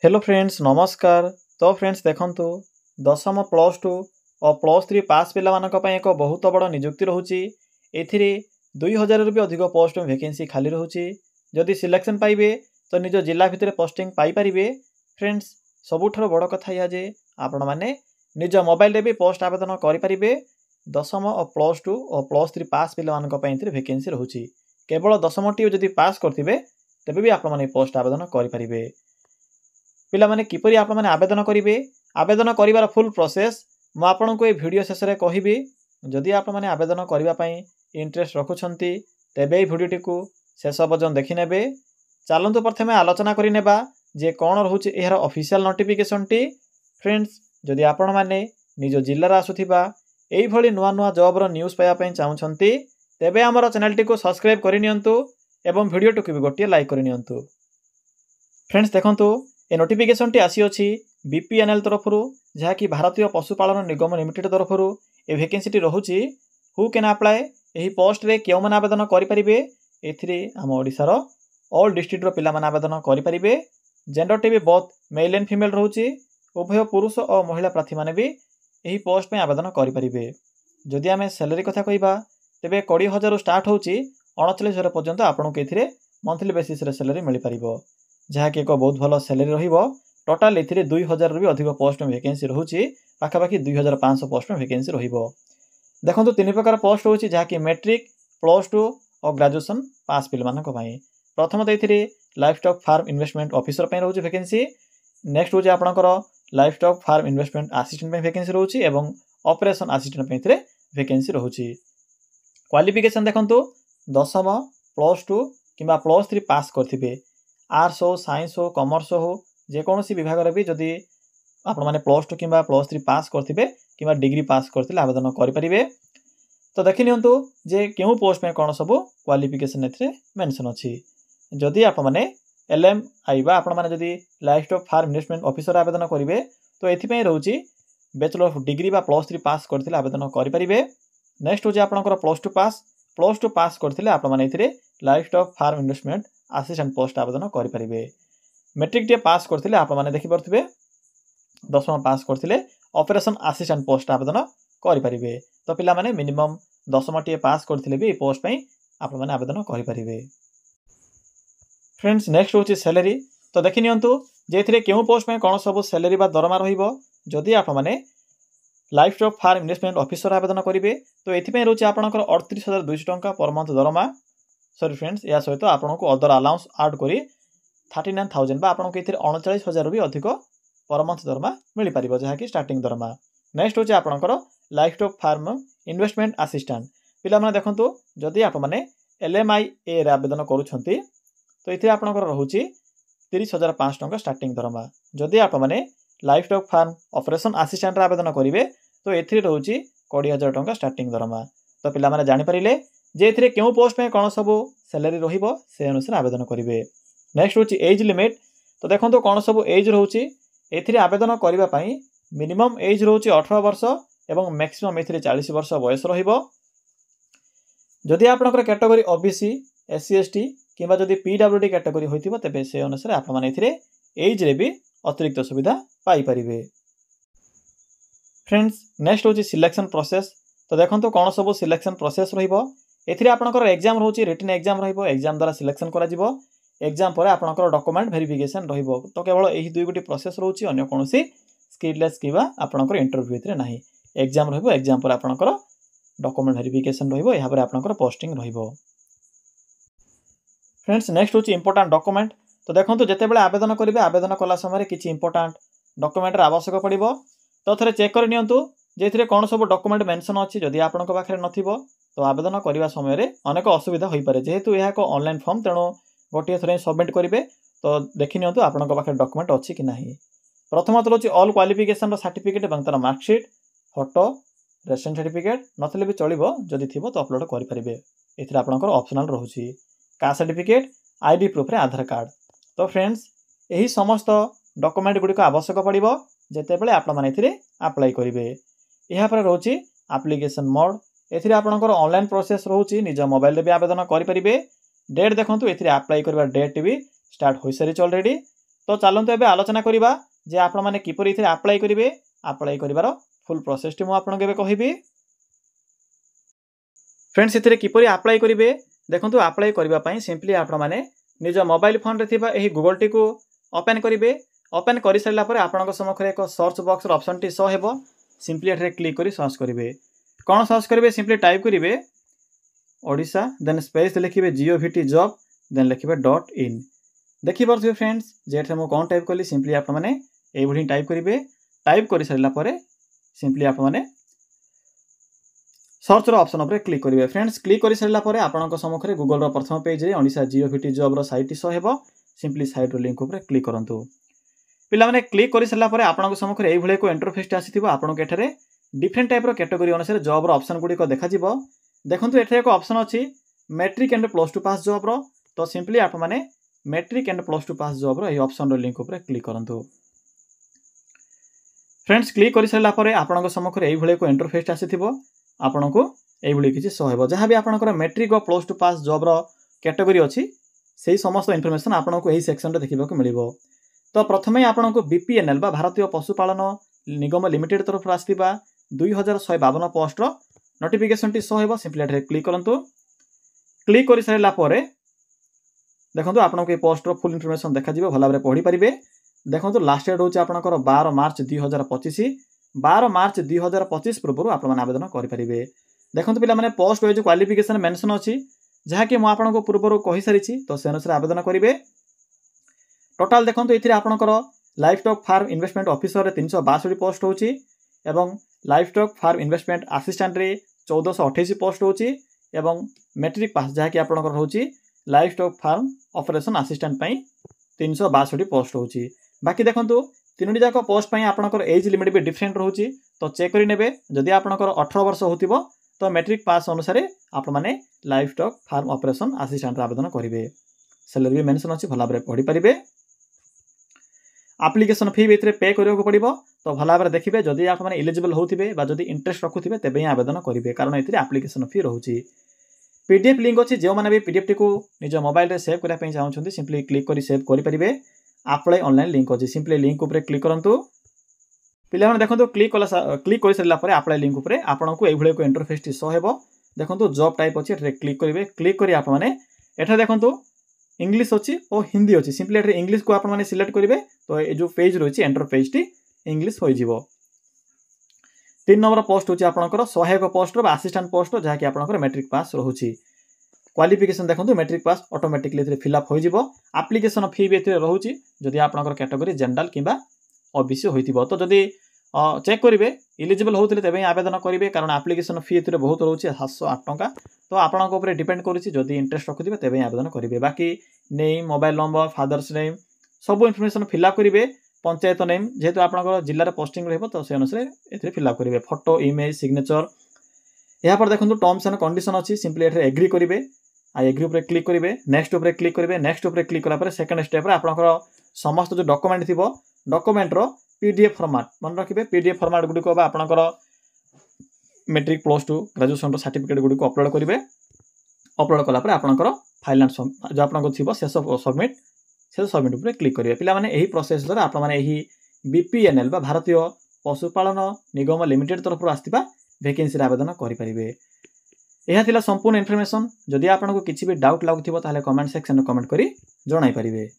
Hello friends नमस्कार। तो friends देखंतु दशम प्लस टू और प्लस थ्री पास पिला एक बहुत बड़ निजुक्ति रोचे। एथिरे 2000 भी अधिक पोस्ट वैकेंसी खाली रोचे। जदि सिलेक्शन पाइबे तो निज जिला भितर पोस्टिंग पाई परिबे। फ्रेंड्स सबुठार बड़ कथा या जे आपण माने निज मोबाइल रे भी पोस्ट आवेदन करि परिबे। दशम और प्लस टू और प्लस थ्री पास पिला वैकेंसी रोचे। केवल दशम टी जदि पास करथिबे तेबे भी आपण माने पोस्ट आवेदन करि परिबे। पिला माने किपरि आपण माने आवेदन करिवे, आवेदन करिवार फुल प्रोसेस मु आपनको ए वीडियो शेष रे कहिबी। जदि आपण माने आवेदन करिवा पई इंटरेस्ट रखुछंती तेबे ए वीडियोटी को शेष पर्यंत देखि नेबे। चलंतु प्रथमे आलोचना करि नेबा जे कोन रहउछि एहर ऑफिशियल नोटिफिकेशन टी। फ्रेंड्स जदि आपण माने निज जिल्ला रा आसुथिबा एई भली नुवा नुवा जॉब रो न्यूज़ पाया पई चाहुछंती तेबे हमर चैनल टी को सब्सक्राइब करि नियंतु एवं वीडियो टी को भी गोटिए लाइक करि नियंतु। फ्रेंड्स देखंतु ए नोटिफिकेशन टी आसी अछि बीपीएनएल तरफरु जहाँकि भारतीय पशुपालन निगम लिमिटेड तरफरु ए वैकेंसी टी रहुछि। हु कैन अप्लाई एही पोस्ट रे केउ मन आवेदन करि परिबे। एथिरे हम ओडिसा रो ऑल डिस्ट्रिक्ट रो पिला मन आवेदन करि परिबे। जेंडर टी भी बोथ मेल एंड फीमेल रहुछि। उभय पुरुष और महिला प्रार्थी माने भी एही पोस्ट पे आवेदन करि परिबे। जदि आमे सैलरी कथा कहिबा तेबे 20000 स्टार्ट होछि 39000 पर्यंत आपनको एथिरे मंथली बेसिस रे सैलरी मिलि परिबो, जहाँकि एक बहुत भल सैलरी रहिबो। टोटाल एथिरे 2000 भी अधिक पोस्ट वैकेंसी रहुछि। पाखापाखि 2500 पोस्ट वैकेंसी रहिबो। देखंतु तीन प्रकार पोस्ट होछि जहाँकि मैट्रिक प्लस टू और ग्रेजुएशन पास पिल मानक पई। प्रथम तो एथिरे लाइफस्टॉक फार्म इन्वेस्टमेंट ऑफिसर पई रहुछि वैकेंसी। नेक्स्ट होछि आपनकर लाइफस्टॉक फार्म इन्वेस्टमेंट असिस्टेंट पई वैकेंसी रहुछि एवं ऑपरेशन असिस्टेंट पई एथिरे वैकेंसी रहुछि। क्वालिफिकेशन देखंतु दशम प्लस टू किंबा प्लस थ्री पास करथिबे। आर्ट्स हो साइंस हो कॉमर्स हो जेकोसी विभाग रे भी जदि आपण माने प्लस टू किंबा प्लस थ्री पास करथिबे किंबा डिग्री पास करथिले आवेदन करि परिबे। तो देखि नियंतु जे केउ पोस्ट में कोन सब क्वालिफिकेशन एथरे मेंशन अछि। जदि आपण माने एलएमआई बा आपण माने जदि लाइफस्टॉक फार्म इन्वेस्टमेंट ऑफिसर आवेदन करिवे तो एथि पई रहउछि बैचलर ऑफ डिग्री बा प्लस थ्री पास करथिले आवेदन करि परिबे। नेक्स्ट हो जे आपनकर प्लस टू पास करथिले आपण माने एथिरे livestock farm investment assistant post आवेदन करि परिबे। मैट्रिक टे पास करथिले आपण माने देखि परथिबे दशम पास करथिले ऑपरेशन असिस्टेंट पोस्ट आवेदन करि परिबे। तो पिला माने मिनिमम दशम टे पास करथिले भी पोस्ट पई आपण माने आवेदन करि परिबे। फ्रेंड्स नेक्स्ट होछि सैलरी। तो देखि नियंतु जेथिरे केउ पोस्ट में कोन सब सैलरी बा दरमा रहिबो। जदि आपण माने लाइफस्टॉक फार्म इन्वेस्टमेंट ऑफिसर आवेदन करिवे तो एथि पई रहउछि आपनकर 38200 टंका पर मंथ दरमा। सॉरी फ्रेंड्स या सहित आपनको अदर अलाउंस ऐड करी 39000 बा आपनको एथिरे 39000 भी अधिक पर मंथ दरमा मिलि परिबो, जहा कि स्टार्टिंग दरमा। नेक्स्ट होछि आपनकर लाइफस्टॉक फार्म इन्वेस्टमेंट असिस्टेंट। पिला माने देखंतु जदि आप माने एलएमआईए रे आवेदन करूछंती तो एथिरे आपनकर रहउछि 30500 टंका स्टार्टिंग दरमा। जदि आप माने लाइफस्टॉक फार्म ऑपरेशन असिस्टेंट रे आवेदन करिवे तो एथिरे रहउछि 20000 टंका स्टार्टिंग दरमा। तो पिला माने जानि परिले जे एथिरे केउ पोस्ट में कोन सब सैलरी रहिबो से अनुसार आवेदन करिवे। नेक्स्ट होछि एज लिमिट। तो देखंतु कोन सब एज रहउछि। एथिरे आवेदन करिवा पई मिनिमम एज रहउछि 18 वर्ष एवं मैक्सिमम एथिरे 40 वर्ष बयस रहिबो। जदि आपनकर कैटेगरी ओबीसी एससी एसटी किबा जदि पीडब्ल्यूडी कैटेगरी होइतिबो तबे से अनुसार आपण माने एथिरे एज रे भी अतिरिक्त सुविधा पाई परिबे। फ्रेंड्स नेक्स्ट होछि सिलेक्शन प्रोसेस। तो देखंतु कोन सब सिलेक्शन प्रोसेस रहिबो। एथिरे आपनकर एग्जाम रहउछि रिटन एग्जाम रहिबो। एग्जाम द्वारा सिलेक्शन करा जिवो। एग्जाम पर आपनकर डॉक्यूमेंट वेरिफिकेशन रहिबो। तो केवल एही दुई गोटी प्रोसेस रहउछि, अन्य कोनोसी स्किललेस किबा आपनकर इंटरव्यू एथिरे नाही। एग्जाम रहिबो, एग्जाम पर आपनकर डॉक्यूमेंट वेरिफिकेशन रहिबो, यहाँ पर आपनकर पोस्टिंग रहिबो। फ्रेंड्स नेक्स्ट होछि इंपोर्टेंट डॉक्यूमेंट। तो देखंतु जते बेले आवेदन करिवे आवेदन कला समय किछि इंपोर्टेंट डॉक्यूमेंट रा आवश्यक पड़िबो। तो थरे चेक कर नियंतु जेथिरे कोन सब डॉक्यूमेंट मेंशन अछि। जदि आपनक पाखरे नथिबो तो आवेदन करिवा समय रे अनेक असुविधा होई पारे, जेहेतु यह एक ऑनलाइन फॉर्म तेणु गोटे थरे सबमिट करिवे। तो देखि नियंतु आपनक पाखरे डॉक्यूमेंट अछि कि नाही। प्रथमत होछि ऑल क्वालिफिकेशन रो सर्टिफिकेट एवं तार मार्कशीट, फोटो, रेसिडेंट सर्टिफिकेट नथले भी चलिबो। जदि थिबो तो अपलोड करि परिबे। एथिरे आपनकर ऑप्शनल रहउछि कास्ट सर्टिफिकेट, आईडी प्रूफ रे आधार कार्ड। तो फ्रेंड्स एही समस्त डॉक्यूमेंट गुडी को आवश्यक पड़िबो जेते बेले आपण माने एथिरे अप्लाई करिवे। एहा पर रहउछि एप्लीकेशन मोड। एथिरे आपनकर ऑनलाइन प्रोसेस रहउछि, निज मोबाइल रे भी आवेदन करि परिबे। डेट देखंतु एथिरे अप्लाई करबा डेट भी स्टार्ट होई सारिछ ऑलरेडी। तो चलतु एबे आलोचना करिबा जे आपण माने किपरि इथे अप्लाई करिवे अप्लाई करिवार फुल प्रोसेस टी मु आपन केबे कहिबी फ्रेंड्स इथे किपरि अप्लाई करिवे देखंतु अप्लाई करिवा पई सिंपली आपण माने निज मोबाइल फोन रे थिबा एही गूगल टी को ओपन करिवे ओपन करि सरिला परे आपनक समखरे एक सर्च बॉक्स रो ऑप्शन टी शो हेबो सिंपली एथे क्लिक करी सर्च करिवे कोन सर्च करिवे सिंपली टाइप करिवे ओडिशा देन स्पेस लिखिबे जिओवीटी जॉब देन लिखिबे .in देखि परथि फ्रेंड्स जे एथे मु कोन टाइप करली सिंपली आपण माने ए भडी टाइप करिवे टाइप करि सरिला परे सिंपली आपण माने सर्च रो ऑप्शन ऊपर क्लिक करिवे फ्रेंड्स क्लिक करि सरिला परे आपनक समखरे गूगल रो प्रथम पेज रे ओडिशा जिओवीटी जॉब रो साइट शो हेबो सिंपली साइट रो लिंक ऊपर क्लिक करंतु पिला माने क्लिक करि सरिला परे आपनक समखरे एई भळे को इंटरफेस आसीथिबो आपनक एठारे डिफरेंट टाइप रो कैटेगरी अनुसार जॉब रो ऑप्शन गुडी को देखा जिवो देखंतु एठारे एक ऑप्शन अछि matric and plus 2 pass job रो तो सिंपली आप माने matric and plus 2 pass job रो एई ऑप्शन रो लिंक ऊपर क्लिक करंतु फ्रेंड्स क्लिक करि सरिला परे आपनक समखरे एई भळे को इंटरफेस आसीथिबो आपनको एई भଳି किछि शो हेबो जहां भी आपनकर मैट्रिक और प्लस 2 पास जॉब रो कैटेगरी अछि सेही समस्त इंफॉर्मेशन आपनको एही सेक्शन रे देखिबो को मिलिबो तो प्रथमे आपनको बीपीएनएल बा भारतीय पशुपालन निगम लिमिटेड तरफ आस्तिबा 2152 पोस्ट रो नोटिफिकेशन टी शो हेबो सिंपली एठे क्लिक करंतु क्लिक करि सरिला परे देखंतु आपनको ए पोस्ट रो फुल इंफॉर्मेशन देखा जिवो भला बरे पढी परिबे देखंतु लास्ट डेट होची आपनकर 12 मार्च 2025 12 मार्च 2025 पूर्व आप आवेदन करें देखो पिला माने पोस्ट वाइज क्वालिफिकेशन मेंशन अच्छी जहाँकि मुझे आपको पूर्व कही सारी तो से अनुसार आवेदन करेंगे टोटाल देखो ये आपंकर livestock farm investment officer 362 post होची एवं livestock farm investment assistant रे 1428 पोस्ट होची एवं मैट्रिक पास जहाँकि आपंकर होची livestock farm operation assistant पई 362 पोस्ट होची बाकी देखो तीनोटी जाक पोस्ट पई आपनकर एज लिमिट भी डिफरेंट रहउची तो चेक करि नेबे जदि आपनकर 18 वर्ष होतिबो तो मैट्रिक पास अनुसार आप माने livestock farm operation assistant आवेदन करिवे सैलरी भी मेंशन अछि भला बरे पढी परिबे एप्लीकेशन फी भीतर पे करियो को पड़िबो तो भला बरे देखिबे जदि आप माने एलिजिबल होतिबे बा जदि इंटरेस्ट रखुतिबे तेबे आवेदन करिवे कारण एथिरे एप्लीकेशन फी रहउची पीडीएफ लिंक अछि जे माने भी पीडीएफ टी को निज मोबाइल रे सेव करिया पई चाहउछन्ती सिंपली क्लिक करी सेव करि परिबे अप्लाई ऑनलाइन लिंक अछि सिंपली लिंक ऊपर क्लिक करंतु पिला माने देखंतु क्लिक करि सरिला परे अप्लाई लिंक ऊपर आपनको एई भळे को इंटरफेस टी शो हेबो देखंतु जॉब टाइप अछि एठरे क्लिक करिवे क्लिक करी आप माने एठरे देखंतु इंग्लिश अछि और हिंदी अछि सिंपली एठरे इंग्लिश को आप माने सिलेक्ट करिवे तो ए जो पेज रहछि एंटर पेज टी इंग्लिश होई जिवो 3 नंबर पोस्ट होछि आपनकर सहायक पोस्ट रो असिस्टेंट पोस्ट जहा कि आपनकर मैट्रिक पास रहउछि क्वालिफिकेशन देखंतु मैट्रिक पास ऑटोमेटिकली एथरे फिल अप होई जिवो एप्लीकेशन फी भी एथरे रहउछि जदि आपनकर कैटेगरी जनरल किबा ओबीसी होइतिबो तो जदि चेक करिवे एलिजिबल होउतले तेबे आवेदन करिवे कारण एप्लीकेशन फी एथरे बहुत रहउछि 708 टका तो आपनक ऊपर डिपेंड करूछि जदि इंटरेस्ट रखुथिबे तेबे आवेदन करिवे बाकी name mobile number father's name सब इन्फॉर्मेशन फिल अप करिवे पंचायत नेम जेहेतु आपनकर जिल्ला रे पोस्टिंग रहइबो तो से अनुसार एथरे फिल अप करिवे फोटो इमेज सिग्नेचर या पर देखंतु टर्म्स एंड कंडीशन अछि सिंपली एथरे एग्री करिवे आ एग्री ऊपर क्लिक करिवे नेक्स्ट ऊपर क्लिक करिवे नेक्स्ट ऊपर क्लिक कला पर सेकंड स्टेप रे आपनकर समस्त जो डॉक्यूमेंट थिबो डॉक्यूमेंट रो पीडीएफ फॉर्मेट मन रखिबे पीडीएफ फॉर्मेट गुडी को बा आपनकर मैट्रिक प्लस 2 ग्रेजुएशन रो सर्टिफिकेट गुडी को अपलोड करिवे अपलोड कला पर आपनकर फाइल एंड जो आपनकर थिबो से सबमिट ऊपर क्लिक करिवे पिला माने एही प्रोसेस द्वारा आप माने एही बीपीएनएल बा भारतीय पशुपालन निगम लिमिटेड तरफ आस्तिबा वैकेंसी रे आवेदन करि परिवे एहा थिला संपूर्ण इन्फॉर्मेशन जदि आपनको किछि भी डाउट लागुथिबो ताले कमेंट सेक्शन रे कमेंट करी जणाई परिवे।